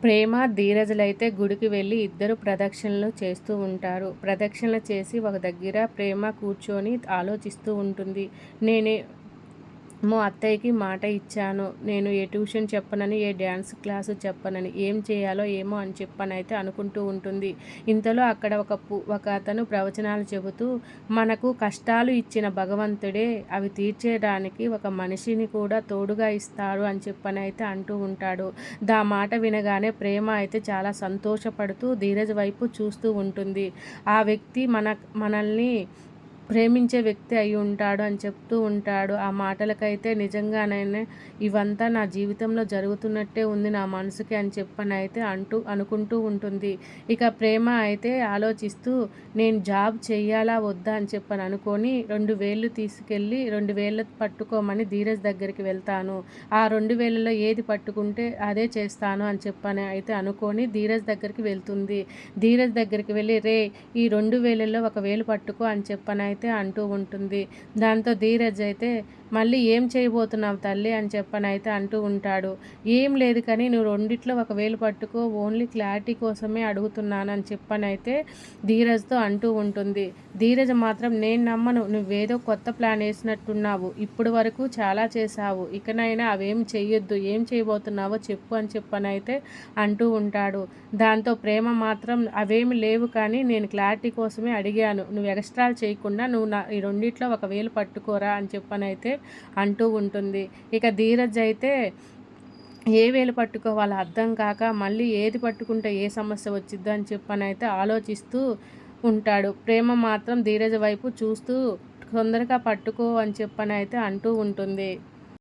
ప్రేమ, ధీరజులైతే గుడికి వెళ్ళి ఇద్దరు ప్రదక్షిణలు చేస్తూ ఉంటారు. ప్రదక్షిణలు చేసి ఒక దగ్గర ప్రేమ కూర్చొని ఆలోచిస్తూ ఉంటుంది. అత్తయ్యకి మాట ఇచ్చాను. నేను ఏ ట్యూషన్ చెప్పనని, ఏ డ్యాన్స్ క్లాసు చెప్పనని. ఏం చేయాలో ఏమో అని చెప్పనైతే అనుకుంటూ ఉంటుంది. ఇంతలో అక్కడ ఒక అతను ప్రవచనాలు చెబుతూ, మనకు కష్టాలు ఇచ్చిన భగవంతుడే అవి తీర్చేయడానికి ఒక మనిషిని కూడా తోడుగా ఇస్తాడు అని చెప్పనైతే అంటూ ఉంటాడు. మాట వినగానే ప్రేమ అయితే చాలా సంతోషపడుతూ ధీరజ్ వైపు చూస్తూ ఉంటుంది. ఆ వ్యక్తి మనల్ని ప్రేమించే వ్యక్తి అయి ఉంటాడు అని చెప్తూ ఉంటాడు. ఆ మాటలకైతే నిజంగానే ఇవంతా నా జీవితంలో జరుగుతున్నట్టే ఉంది నా మనసుకి అని చెప్పనైతే అనుకుంటూ ఉంటుంది. ఇక ప్రేమ అయితే ఆలోచిస్తూ నేను జాబ్ చెయ్యాలా వద్దా అని చెప్పని అనుకొని 2,000 తీసుకెళ్ళి 2,000 పట్టుకోమని ధీరజ్ దగ్గరికి వెళ్తాను. ఆ 2,000లో ఏది పట్టుకుంటే అదే చేస్తాను అని చెప్పని అయితే అనుకొని ధీరజ్ దగ్గరికి వెళ్తుంది. ధీరజ్ దగ్గరికి వెళ్ళి ఈ 2,000లో 1,000 పట్టుకో అని చెప్పనైతే అంటూ ఉంటుంది. దాంతో ధీరజ్ అయితే మళ్ళీ ఏం చేయబోతున్నావు తల్లి అని చెప్పనైతే అంటూ ఉంటాడు. ఏం లేదు కానీ నువ్వు రెండిట్లో 1,000 పట్టుకో, ఓన్లీ క్లారిటీ కోసమే అడుగుతున్నాను అని చెప్పనైతే ధీరజ్తో అంటూ ఉంటుంది. ధీరజ్ మాత్రం నేను నమ్మను, నువ్వేదో కొత్త ప్లాన్ వేసినట్టున్నావు, ఇప్పుడు వరకు చాలా చేశావు, ఇకనైనా అవేం చెయ్యొద్దు, ఏం చేయబోతున్నావో చెప్పు అని చెప్పనైతే అంటూ ఉంటాడు. దాంతో ప్రేమ మాత్రం అవేమి లేవు కానీ నేను క్లారిటీ కోసమే అడిగాను, నువ్వు ఎక్స్ట్రాలు చేయకుండా నువ్వు ఈ రెండిట్లో 1,000 పట్టుకోరా అని చెప్పనైతే అంటూ ఉంటుంది. ఇక ధీరజ్ అయితే ఏ వేలు పట్టుకోవాలో అర్థం కాక మళ్ళీ ఏది పట్టుకుంటే ఏ సమస్య వచ్చిద్దో అని చెప్పనైతే ఆలోచిస్తూ ఉంటాడు. ప్రేమ మాత్రం ధీరజ్ వైపు చూస్తూ తొందరగా పట్టుకో అని చెప్పనైతే అంటూ ఉంటుంది.